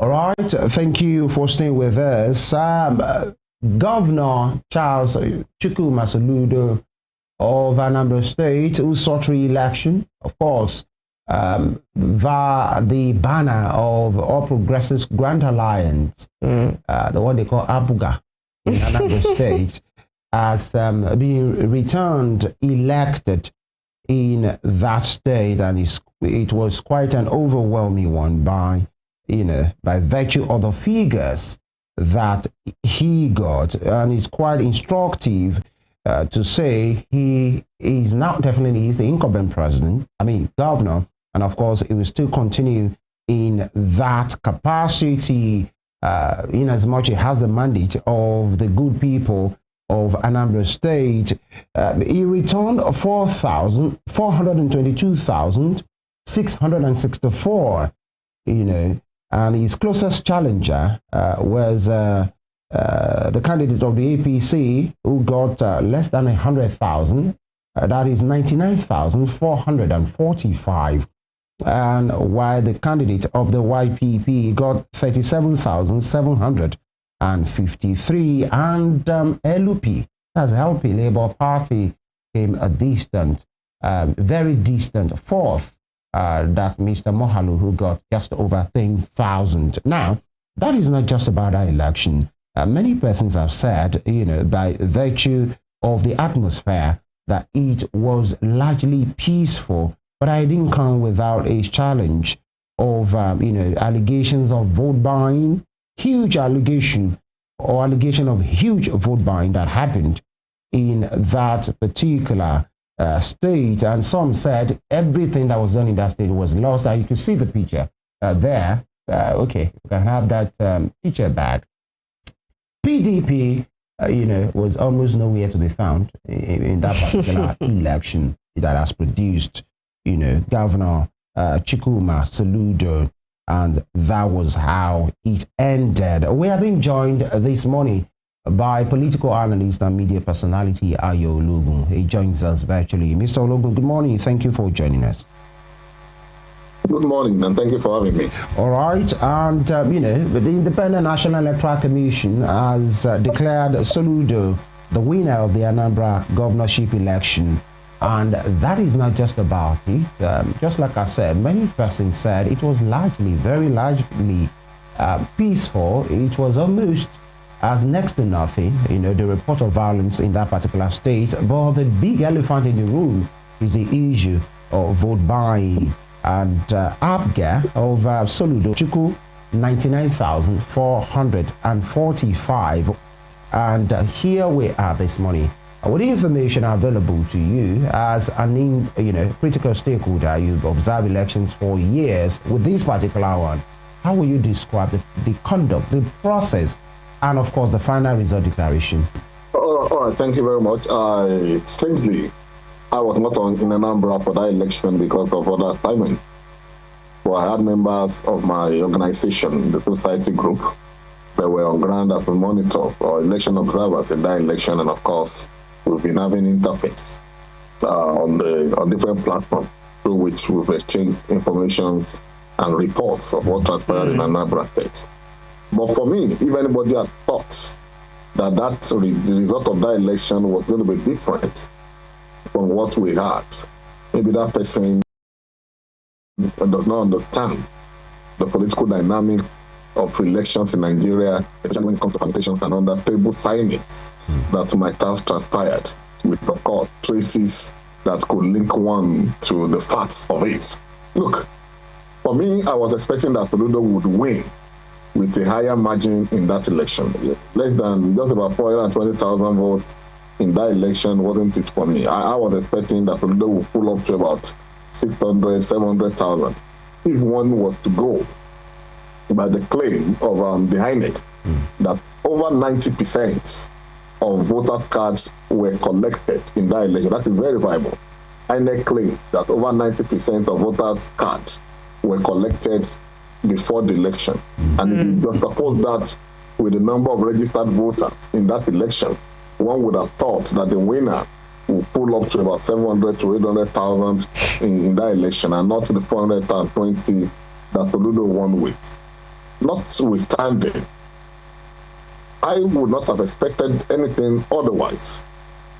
All right, thank you for staying with us. Governor Charles Chukwuma Soludo of Anambra State, who sought re-election, of course, via the banner of All Progressives Grand Alliance, the one they call Abuga in Anambra State, has been returned elected in that state, and it was quite an overwhelming one by virtue of the figures that he got, and it's quite instructive to say he is now definitely the incumbent governor, and of course he will still continue in that capacity in as much he has the mandate of the good people of Anambra State. He returned 422,664, and his closest challenger was the candidate of the APC, who got less than 100,000. That is 99,445. And while the candidate of the YPP got 37,753, and LUP, that's LP, Labour Party, came a distant, very distant fourth. That's Mr. Mohalu, who got just over 10,000. Now, that is not just about our election. Many persons have said, by virtue of the atmosphere, that it was largely peaceful, but I didn't come without a challenge of, allegations of vote buying, huge allegation of huge vote buying that happened in that particular state. And some said everything that was done in that state was lost. And you can see the picture there. Okay, we can have that picture back. PDP, was almost nowhere to be found in that particular election that has produced, Governor Chukwuma Soludo, and that was how it ended. We have been joined this morning by political analyst and media personality Ologun. He joins us virtually. Mr. Ologun, good morning. Thank you for joining us. Good morning, and thank you for having me. All right, and the Independent National Electoral Commission has declared Soludo the winner of the Anambra Governorship election, and that is not just about it. Just like I said, many persons said it was very largely peaceful. It was almost as next to nothing, the report of violence in that particular state. But the big elephant in the room is the issue of vote buying. And Abga of Soludo Chuku, 99,445. And here we are this morning with the information available to you as an critical stakeholder. You've observed elections for years. With this particular one, how will you describe the conduct, the process, and of course the final result declaration? All right, thank you very much. Strangely, I was not in Anambra for that election because of other assignments. But I had members of my organization, the society group, that were on ground as a monitor or election observers in that election. And of course, we've been having interface on different platforms through which we've exchanged information and reports of what transpired in Anambra State. But for me, if anybody had thought that the result of that election was going to be different from what we had, maybe that person does not understand the political dynamics of elections in Nigeria, especially when it comes to permutations and under table signings that might have transpired, with of course traces that could link one to the facts of it. Look, for me, I was expecting that Soludo would win with a higher margin in that election. Less than just about 420,000 votes in that election wasn't it for me. I was expecting that Soludo would pull up to about 600, 700,000 if one was to go by the claim of the INEC that over 90% of voters' cards were collected in that election. That is verifiable. INEC claimed that over 90% of voters' cards were collected before the election. And if you juxtapose that with the number of registered voters in that election, one would have thought that the winner will pull up to about 700 to 800,000 in that election, and not the 420 that Soludo won with. notwithstanding, I would not have expected anything otherwise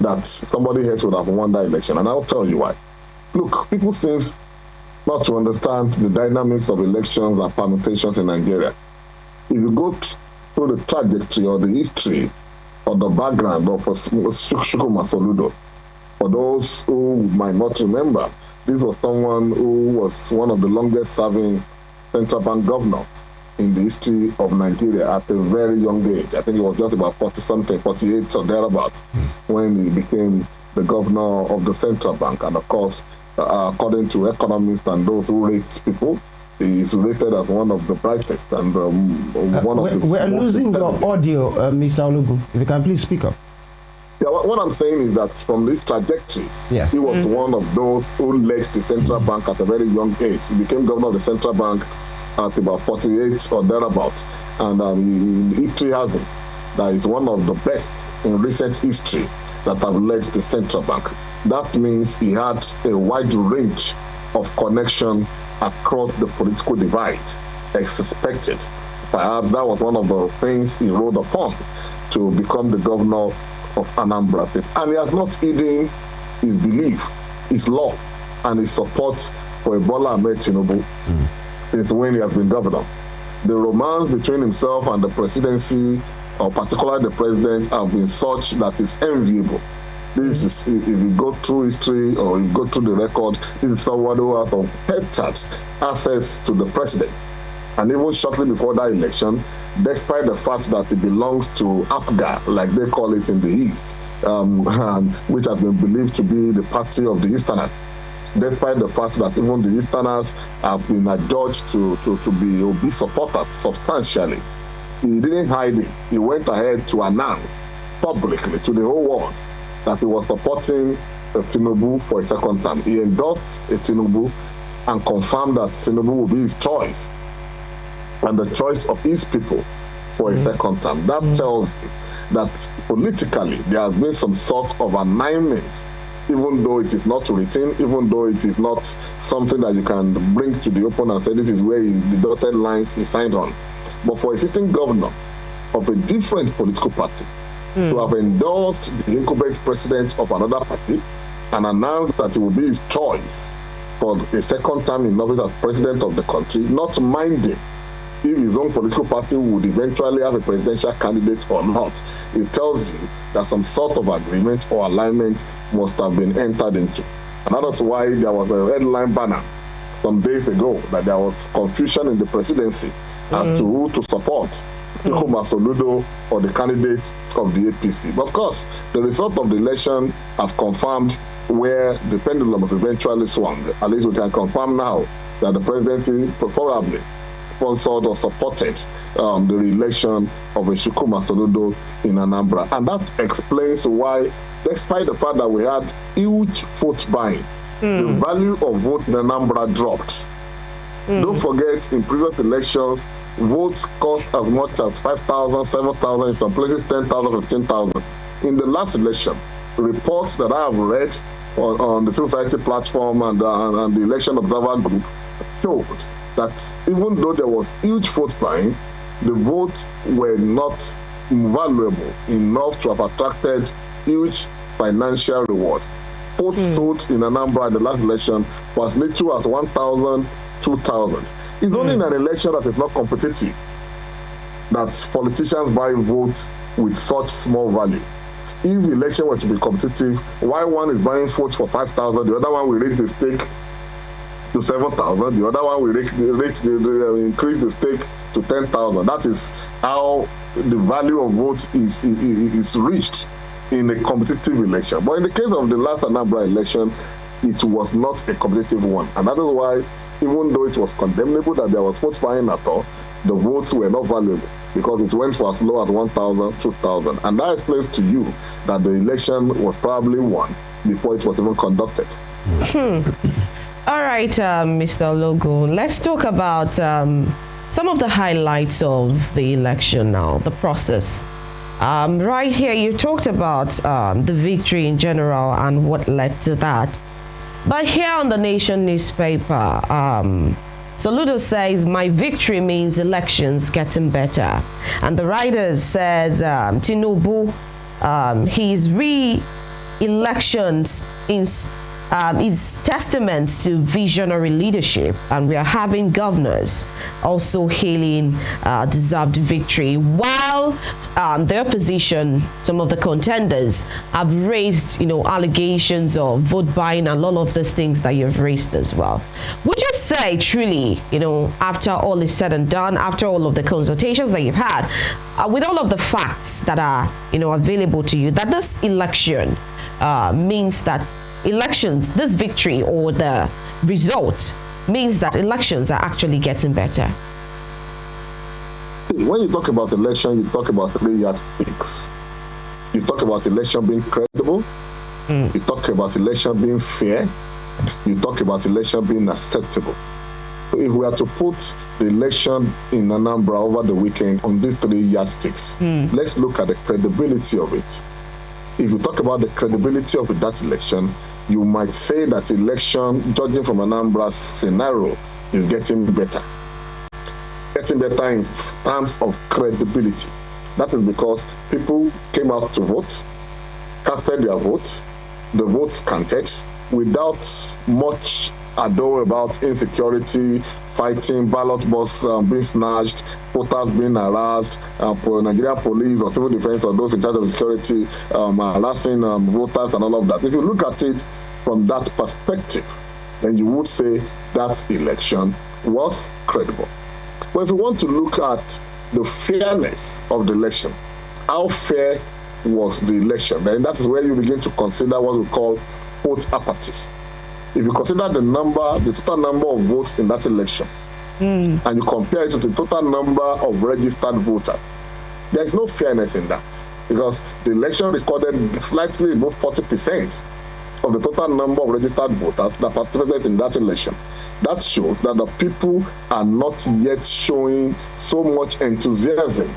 that somebody else would have won that election. And I'll tell you why. Look, people seem not to understand the dynamics of elections and permutations in Nigeria. If you go through the trajectory or the history or the background of Shukuma Soludo, for those who might not remember, this was someone who was one of the longest serving central bank governors in the history of Nigeria at a very young age. I think he was just about 40-something, 48 or thereabouts, when he became the governor of the central bank. And of course, according to economists and those who rate people, he is rated as one of the brightest and one of the... We're losing your audio, Mr. Ologun. If you can please speak up. Yeah, what I'm saying is that from this trajectory, he was one of those who led the central bank at a very young age. He became governor of the central bank at about 48 or thereabouts. And history has it that he's one of the best in recent history that have led the central bank. That means he had a wide range of connection across the political divide, as expected. Perhaps that was one of the things he rode upon to become the governor of Anambra. And he has not hidden his belief, his love, and his support for Bola Ahmed Tinubu since when he has been governor. The romance between himself and the presidency, or particularly the president, have been such that it's enviable. This is, if you go through history or you go through the record, this is someone who has unfettered access to the president. And even shortly before that election, despite the fact that it belongs to APGA, like they call it in the East, which has been believed to be the party of the Easterners, despite the fact that even the Easterners have been adjudged to be Obi supporters substantially, he didn't hide it. He went ahead to announce publicly to the whole world that he was supporting Tinubu for a second term. He endorsed Tinubu and confirmed that Tinubu will be his choice and the choice of his people for a second term. That tells you that politically there has been some sort of alignment, even though it is not written, even though it is not something that you can bring to the open and say this is where the dotted lines is signed on. But for a sitting governor of a different political party to have endorsed the incumbent president of another party and announced that it will be his choice for a second term in office as president of the country, not minding if his own political party would eventually have a presidential candidate or not, it tells you that some sort of agreement or alignment must have been entered into. And that's why there was a headline banner some days ago that there was confusion in the presidency as to who to support, Shukuma Soludo or the candidate of the APC. But of course, the result of the election have confirmed where the pendulum has eventually swung. At least we can confirm now that the presidency probably sponsored or supported the re-election of a Shukuma Soludo in Anambra. And that explains why, despite the fact that we had huge vote buying, the value of votes in Anambra dropped. Don't forget, in previous elections, votes cost as much as 5,000, 7,000, in some places 10,000, 15,000. In the last election, reports that I have read on the civil society platform and the election observer group showed that even though there was huge vote buying, the votes were not valuable enough to have attracted huge financial reward. Votes sold in Anambra in the last election was little as 1,000, 2,000. It's only in an election that is not competitive that politicians buy votes with such small value. If the election were to be competitive, why one is buying votes for 5,000, the other one will raise the stake to 7,000, the other one will increase the stake to 10,000. That is how the value of votes is reached in a competitive election. But in the case of the last Anambra election, it was not a competitive one. And that is why, even though it was condemnable that there was vote buying at all, the votes were not valuable because it went for as low as 1,000, 2,000. And that explains to you that the election was probably won before it was even conducted. All right, Mr. Ologun, let's talk about some of the highlights of the election now, the process. Right here, you talked about the victory in general and what led to that. But here on the Nation newspaper, Soludo'S says, my victory means elections getting better. And the writers says, Tinubu, his re-elections is testament to visionary leadership, and we are having governors also hailing deserved victory, while the opposition, some of the contenders, have raised allegations of vote buying and all of those things that you've raised as well. Would you say truly, after all is said and done, after all of the consultations that you've had, with all of the facts that are available to you, that this election means that elections, this victory or the result means that elections are actually getting better? See, when you talk about election, you talk about 3 yardsticks. You talk about election being credible, you talk about election being fair, you talk about election being acceptable. So if we are to put the election in Anambra over the weekend on these 3 yardsticks, let's look at the credibility of it. If you talk about the credibility of that election, you might say that election, judging from Anambra's scenario, is getting better. Getting better in terms of credibility. That is because people came out to vote, casted their vote, the votes counted, without much ado about insecurity, fighting, ballot box being snatched, voters being harassed, Nigerian police or civil defense or those in charge of security harassing voters and all of that. If you look at it from that perspective, then you would say that election was credible. But if you want to look at the fairness of the election, how fair was the election, then that is where you begin to consider what we call vote apathy. If you consider the total number of votes in that election, and you compare it to the total number of registered voters, there is no fairness in that, because the election recorded slightly above 40% of the total number of registered voters that participated in that election. That shows that the people are not yet showing so much enthusiasm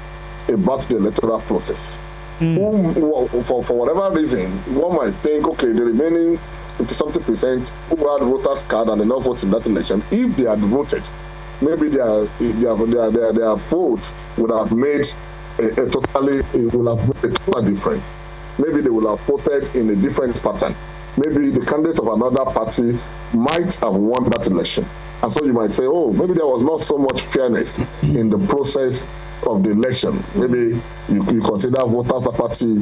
about the electoral process. For whatever reason, one might think, okay, the remaining 50-something% who had voters card and enough votes in that election, if they had voted, maybe their votes would have made a total difference. Maybe they would have voted in a different pattern. Maybe the candidate of another party might have won that election. And so you might say, oh, maybe there was not so much fairness in the process of the election. Maybe you consider voters apathy.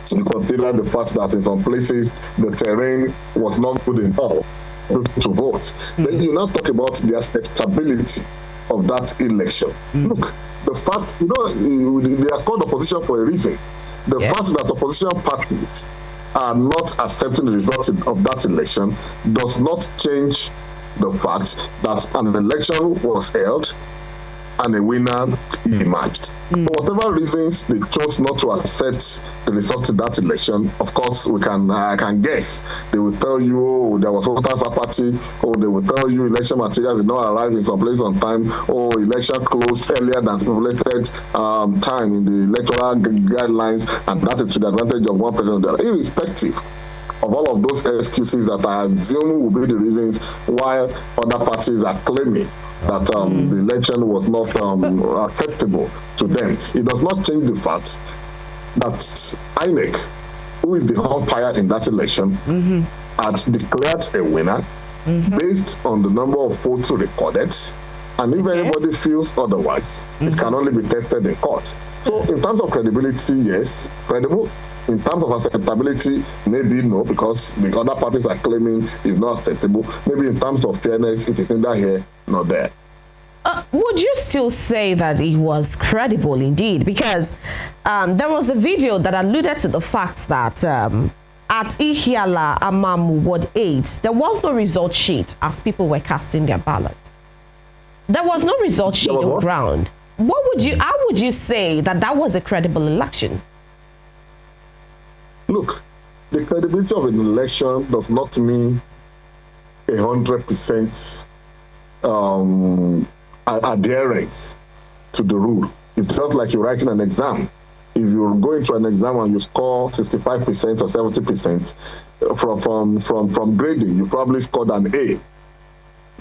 So you consider the fact that in some places the terrain was not good enough to vote. Then you now talk about the acceptability of that election. Look, the fact, they are called opposition for a reason. The fact that opposition parties are not accepting the results of that election does not change the fact that an election was held and a winner emerged. For whatever reasons they chose not to accept the results of that election, of course I can guess. They will tell you, oh, there was voters apathy, or they will tell you election materials did not arrive in some places on time, or election closed earlier than stipulated time in the electoral guidelines, and that is to the advantage of one person or the other. Irrespective of all of those excuses that I assume will be the reasons why other parties are claiming that the election was not acceptable to them, it does not change the fact that INEC, who is the umpire in that election, had declared a winner based on the number of votes recorded. And if anybody feels otherwise, it can only be tested in court. So in terms of credibility, yes, credible. In terms of acceptability, maybe no, because the other parties are claiming it's not acceptable. Maybe in terms of fairness, it is neither here nor there. Would you still say that it was credible indeed? Because there was a video that alluded to the fact that at Ihiala Amamu Ward 8, there was no result sheet as people were casting their ballot. There was no result sheet on ground. How would you say that was a credible election? Look, the credibility of an election does not mean 100% adherence to the rule. It's just like you're writing an exam. If you're going to an exam and you score 65% or 70% from grading, you probably scored an A.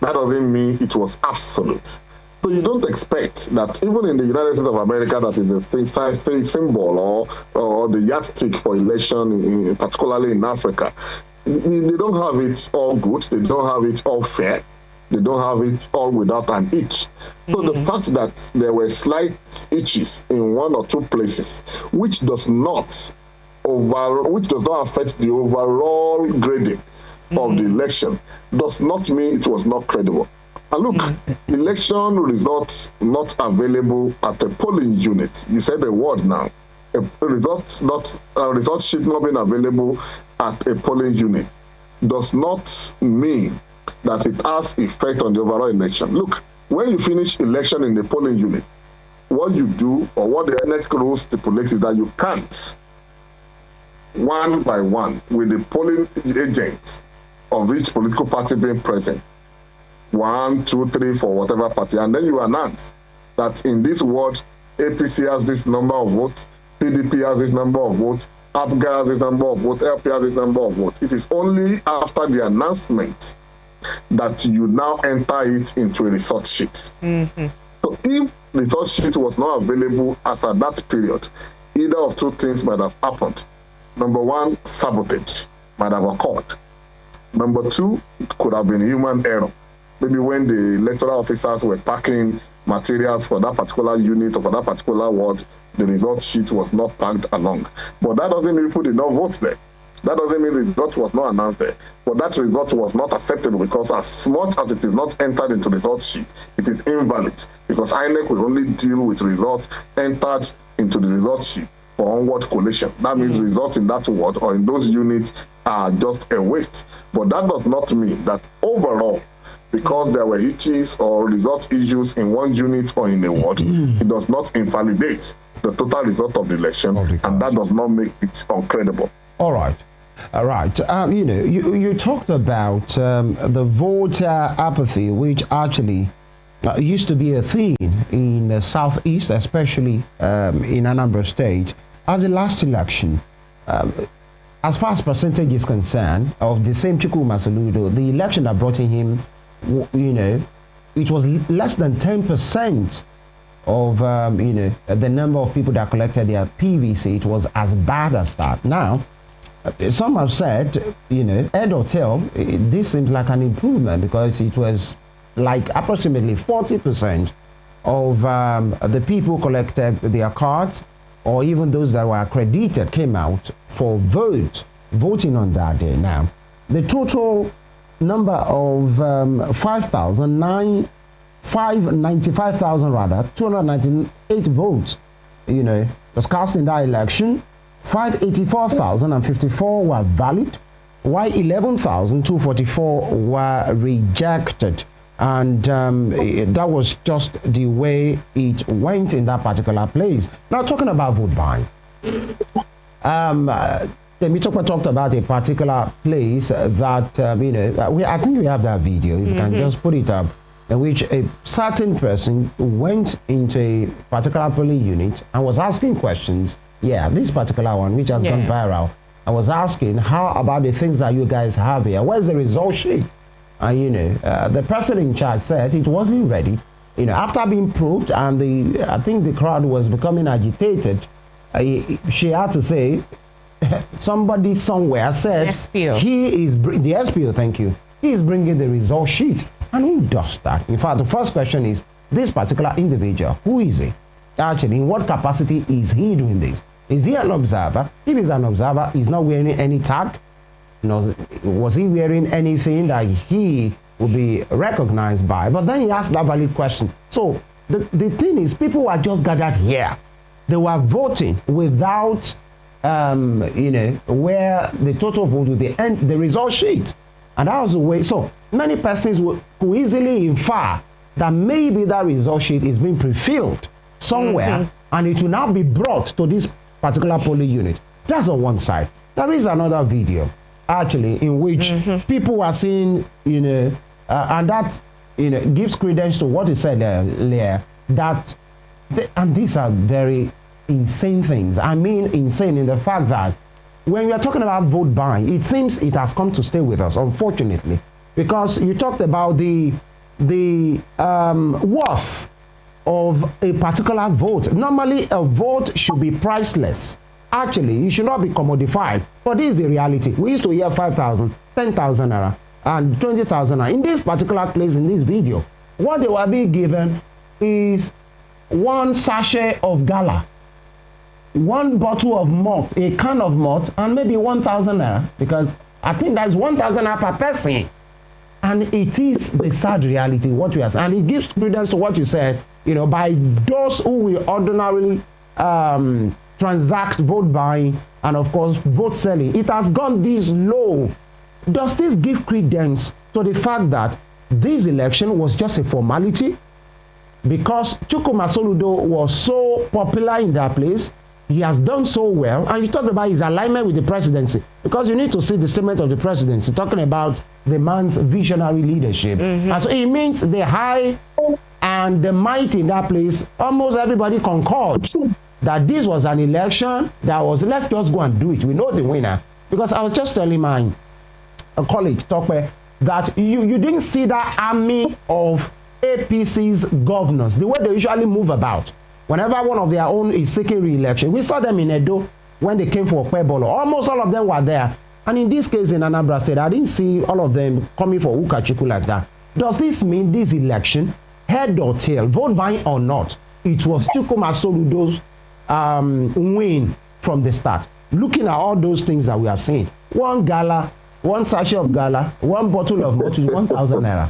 That doesn't mean it was absolute. So you don't expect that even in the United States of America, that is the state symbol or the yardstick for election, particularly in Africa, they don't have it all good. They don't have it all fair. They don't have it all without an itch. So the fact that there were slight itches in one or two places, which does not affect the overall grading of the election, does not mean it was not credible. And look, election results not available at a polling unit. You said the word now. A result sheet not being available at a polling unit does not mean that it has effect on the overall election. Look, when you finish election in the polling unit, what you do or what the NX rules stipulate is that you count one by one with the polling agents of each political party being present. 1, 2, 3 for whatever party, and then you announce that in this ward, APC has this number of votes, PDP has this number of votes, APGA has this number of votes, LP has this number of votes. It is only after the announcement that you now enter it into a result sheet. So if the result sheet was not available as at that period, either of two things might have happened. Number one, sabotage might have occurred. Number two, it could have been human error. Maybe when the electoral officers were packing materials for that particular unit or for that particular ward, the result sheet was not packed along. But that doesn't mean people did not vote there. That doesn't mean the result was not announced there. But that result was not acceptable because as much as it is not entered into the result sheet, it is invalid because INEC will only deal with results entered into the result sheet for onward collation. That means results in that ward or in those units are just a waste. But that does not mean that overall, because there were hitches or result issues in one unit or in a ward, it does not invalidate the total result of the election, and that does not make it uncredible. All right. You talked about the voter apathy, which actually used to be a thing in the southeast, especially in Anambra State, as the last election. As far as percentage is concerned, of the same Chukwuma Soludo, the election that brought in him, it was less than 10% of, the number of people that collected their PVC. It was as bad as that. Now, some have said, head or tail, this seems like an improvement because it was like approximately 40% of the people collected their cards, or even those that were accredited came out for voting on that day. Now, the total number of 298 votes, was cast in that election. 584,054 were valid, while 11,244 were rejected. And that was just the way it went in that particular place. Now, talking about vote buying, Temitope talked about a particular place that, I think we have that video, if you can just put it up, in which a certain person went into a particular polling unit and was asking questions. Yeah, this particular one, which has gone viral. I was asking, how about the things that you guys have here? Where's the result sheet? The person in charge said it wasn't ready. After being proved, and I think the crowd was becoming agitated, she had to say, somebody somewhere said, SPO. He is the SPO, thank you. He is bringing the result sheet. And who does that? In fact, the first question is, this particular individual, who is he? Actually, in what capacity is he doing this? Is he an observer? If he's an observer, he's not wearing any tag. Was he wearing anything that he would be recognized by? But then he asked that valid question. So the thing is, people were just gathered here. They were voting without, where the total vote would be and the result sheet. And that was the way. So many persons could easily infer that maybe that result sheet is being pre-filled somewhere, and it will now be brought to this particular polling unit. That's on one side. There is another video, actually, in which people are seeing, and that, gives credence to what he said earlier, that, and these are very insane things. I mean, insane in the fact that when we are talking about vote buying, it seems it has come to stay with us, unfortunately, because you talked about the the worth of a particular vote. Normally, a vote should be priceless. Actually, it should not be commodified. But this is the reality. We used to hear 5,000, 10,000 naira, and 20,000 naira. In this particular place, in this video, what they were being given is one sachet of gala, one bottle of malt, a can of malt, and maybe 1,000 naira, because I think that's 1,000 naira per person. And it is the sad reality, what we are saying. And it gives credence to what you said, you know, by those who will ordinarily transact vote buying and, of course, vote selling. It has gone this low. Does this give credence to the fact that this election was just a formality? Because Chukwuma Soludo was so popular in that place, he has done so well, and you talked about his alignment with the presidency, because you need to see the statement of the presidency talking about the man's visionary leadership. And so it means the high and the mighty in that place, almost everybody concord that this was an election that was, let's just go and do it. We know the winner. Because I was just telling my colleague, Tope, that you didn't see that army of APC's governors, the way they usually move about. Whenever one of their own is seeking re-election, we saw them in Edo when they came for Okpebolo. Almost all of them were there. And in this case in Anambra State, I didn't see all of them coming for Ukachuku like that. Does this mean this election, head or tail, vote buying or not, it was Chukwuma Soludo's win from the start? Looking at all those things that we have seen, one gala, one sachet of gala, one bottle of malt is 1,000 naira.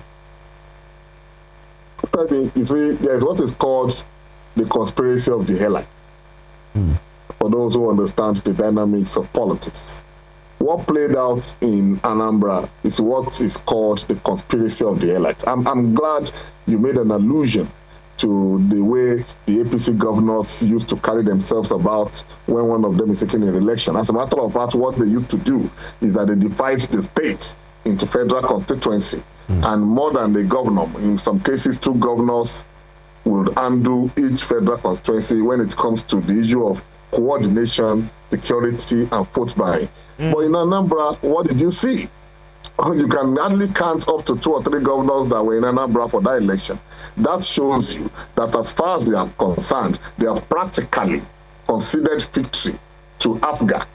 I think there's what is called the conspiracy of the hairline. For those who understand the dynamics of politics, what played out in Anambra is what is called the conspiracy of the hairline. I'm glad you made an allusion to the way the APC governors used to carry themselves about when one of them is seeking a re-election. As a matter of fact, what they used to do is that they divided the state into federal constituency, and more than the governor, in some cases, 2 governors would undo each federal constituency when it comes to the issue of coordination, security, and vote buying. But in Anambra, what did you see? You can hardly count up to 2 or 3 governors that were in Anambra for that election. That shows you that as far as they are concerned, they have practically considered victory to APGA,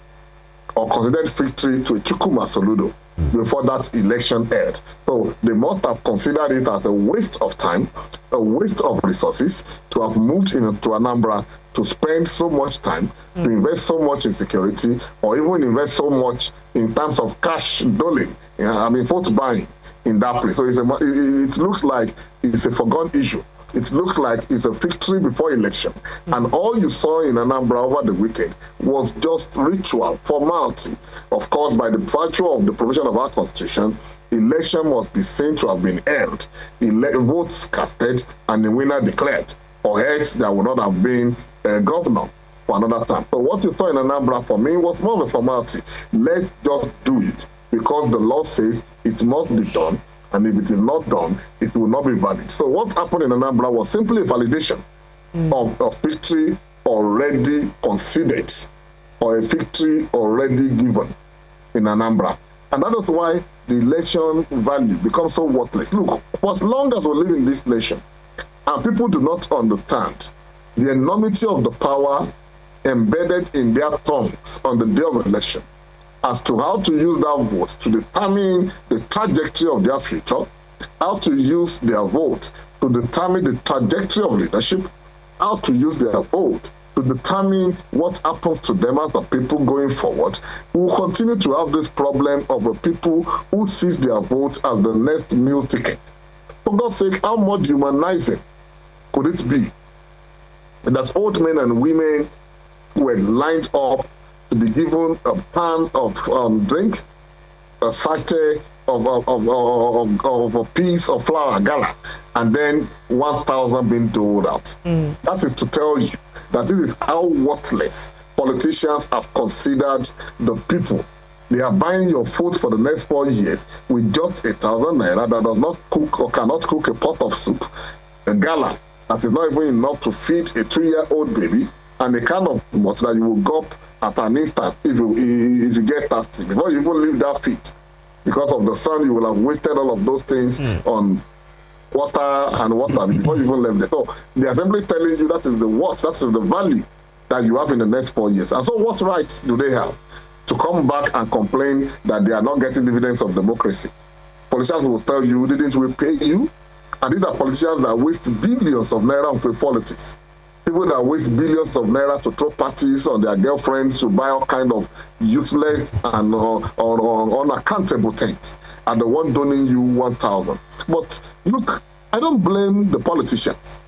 or considered victory to Chukwuma Soludo before that election aired. So they must have considered it as a waste of time, a waste of resources to have moved into Anambra to spend so much time, to invest so much in security, or even invest so much in terms of cash doling, vote buying in that place. So it looks like it's a forgone issue. It looks like it's a victory before election. And all you saw in Anambra over the weekend was just ritual, formality. Of course, by the virtue of the provision of our constitution, election must be seen to have been held, votes casted, and the winner declared. Or else there would not have been a governor for another term. So what you saw in Anambra for me was more of a formality. Let's just do it because the law says it must be done. And if it is not done, it will not be valid. So what happened in Anambra was simply a validation of victory already conceded, or a victory already given in Anambra. And that is why the election value becomes so worthless. Look, for as long as we live in this nation, and people do not understand the enormity of the power embedded in their tongues on the day of election, as to how to use that vote to determine the trajectory of their future, how to use their vote to determine the trajectory of leadership, how to use their vote to determine what happens to them as the people going forward. We will continue to have this problem of the people who sees their vote as the next meal ticket. For God's sake, how much humanizing could it be that old men and women were lined up to be given a pan of drink, a sachet of a piece of flour, gala, and then 1,000 being doled out? That is to tell you that this is how worthless politicians have considered the people. They are buying your food for the next 4 years with just 1,000 naira that does not cook or cannot cook a pot of soup, a gala that is not even enough to feed a 2-year-old baby, and a can of malt that you will gulp at an instant if you get thirsty, before you even leave that feet. Because of the sun, you will have wasted all of those things on water and water before you even left there. So they are simply telling you that is the what, that is the value that you have in the next 4 years. And so what rights do they have to come back and complain that they are not getting dividends of democracy? Politicians will tell you, didn't we pay you? And these are politicians that waste billions of naira on free politics. People that waste billions of naira to throw parties on their girlfriends, to buy all kind of useless and unaccountable things, and the one donating you 1,000. But look, I don't blame the politicians,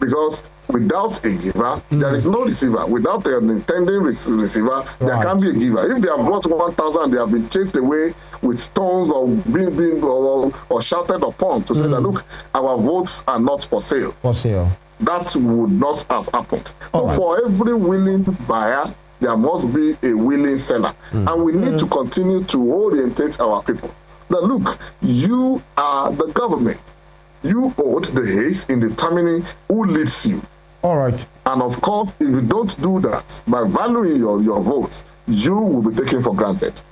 because without a giver, there is no receiver. Without an intending receiver, there can't be a giver. If they have brought 1,000, they have been chased away with stones or being or shouted upon to say that, look, our votes are not for sale. For sale. That would not have happened. But for every willing buyer, there must be a willing seller. And we need to continue to orientate our people. That, look, you are the government. You hold the haze in determining who leads you. All right. And of course, if you don't do that, by valuing your votes, you will be taken for granted.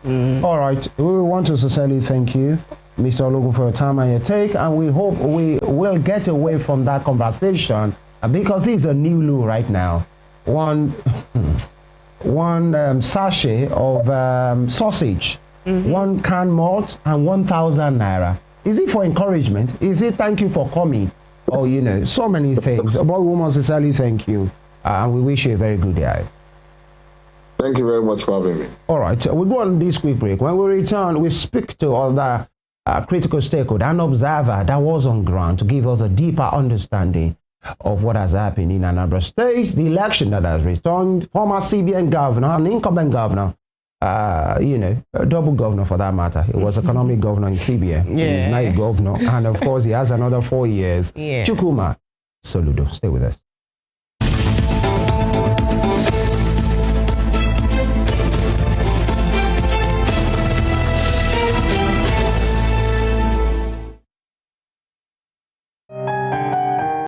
All right. We want to sincerely thank you, Mr. Ologun, for your time and your take, and we hope we will get away from that conversation, because it's a new law right now. One sachet of sausage, one can malt, and 1,000 naira. Is it for encouragement? Is it thank you for coming? Oh, you know, so many things. But we must sincerely thank you, and we wish you a very good day. Thank you very much for having me. All right, we go on this quick break. When we return, we speak to other critical stakeholder, an observer that was on ground to give us a deeper understanding of what has happened in Anambra State, the election that has returned, former CBN governor, an incumbent governor, you know, a double governor for that matter. He was economic governor in CBN. He's now a governor. And of course, he has another 4 years. Chukwuma Soludo. Stay with us.